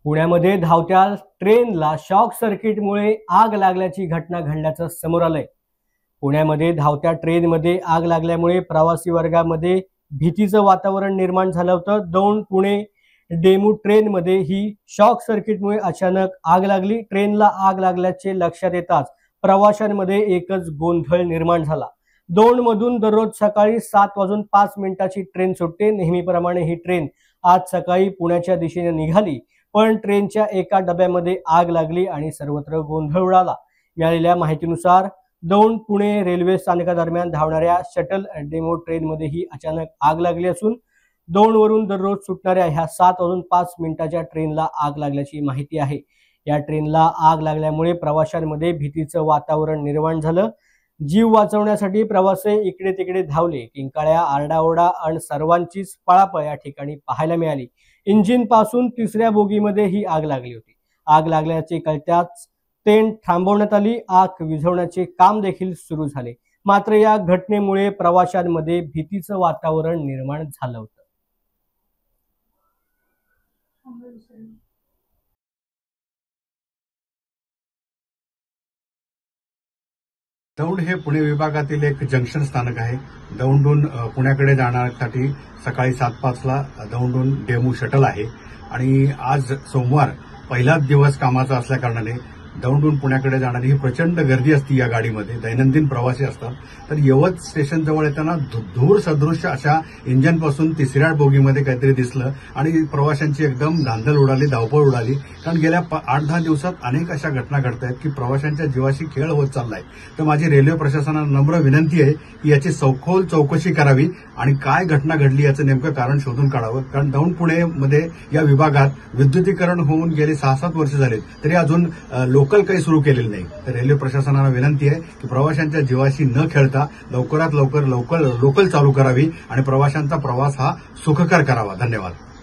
पुण्यामध्ये धावत्या ट्रेनला शॉक सर्किटमुळे आग लागल्याची घटना घडल्याचं समोर आलंय। पुण्यामध्ये धावत्या ट्रेनमध्ये आग लागल्यामुळे प्रवासी वर्गामध्ये भीतीचं वातावरण निर्माण झालं होतं। दौंड पुणे डेमू ट्रेनमध्ये ही शॉक सर्किटमुळे अचानक आग लागली। ट्रेनला आग लागल्याचे लक्षात येताच प्रवाशांमध्ये एकच गोंधळ निर्माण झाला। दौंडमधून दररोज सकाळी 7:05 ट्रेन सुटते। नेहमीप्रमाणे ही ट्रेन आज सकाळी पुण्याच्या दिशेने निघाली, पण ट्रेनच्या एका डब्यामध्ये आग लागली आणि सर्वत्र गोंधळ उडाला। मिळालेल्या माहितीनुसार दौंड पुणे रेल्वे स्थानकादरम्यान धावणाऱ्या शटल डेमो ट्रेनमध्ये ही अचानक आग लागली असून दौंडवरून दररोज सुटणाऱ्या ह्या 7:05 ट्रेनला आग लागल्याची माहिती आहे। या ट्रेनला आग लागल्यामुळे प्रवाशांमध्ये भीतीचं वातावरण निर्माण झालं। जीव वाचवण्यासाठी प्रवासी इकडे तिकडे धावले। किंकाळ्या, आरडाओरडा आणि सर्वांचीच पळापळ या ठिकाणी पाहायला मिळाली। इंजिन पासून तिसऱ्या बोगीमध्ये ही आग लागली होती। आग लागल्याचे कळताच ट्रेन थांबवण्यात आली। आग विझवण्याचे काम देखील सुरू झाले, मात्र या घटनेमुळे प्रवाशांमध्ये भीतीचं वातावरण निर्माण झालं होतं। दौंड हे पुणे विभागातील एक जंक्शन स्थानक आहे। दौंडहून पुण्याकडे जाण्यासाठी सकाळी 7:05 ला दौंडहून डेमू शटल आहे आणि आज सोमवार पहिलाच दिवस कामाचा असल्या कारणाने दौंडहून पुण्याकडे जाणारी ही प्रचंड गर्दी असते। या गाडीमध्ये दैनंदिन प्रवासी असतात। तर यवत स्टेशन जवळ येताना धूर सदृश्य अशा इंजिनपासून तिसऱ्या बोगीमध्ये काहीतरी दिसलं आणि प्रवाशांची एकदम धांदल उडाली, धावपळ उडाली। कारण गेल्या 8-10 दिवसात अनेक अशा घटना घडत आहेत की प्रवाशांच्या जीवाशी खेळ होत चाललाय। तर माझी रेल्वे प्रशासनाला नम्र विनंती आहे की याची सखोल चौकशी करावी आणि काय घटना घडली याचं नेमकं कारण शोधून काढावं। कारण दौंड पुणेमध्ये या विभागात विद्युतीकरण होऊन गेले 6-7 वर्ष झालेत, तरी अजून लोकल काही सुरू केलेलं नाही। तर रेल्वे प्रशासनाला विनंती आहे की प्रवाशांच्या जीवाशी न खेळता लवकरात लवकर लोकल चालू करावी आणि प्रवाशांचा प्रवास हा सुखकर करावा। धन्यवाद।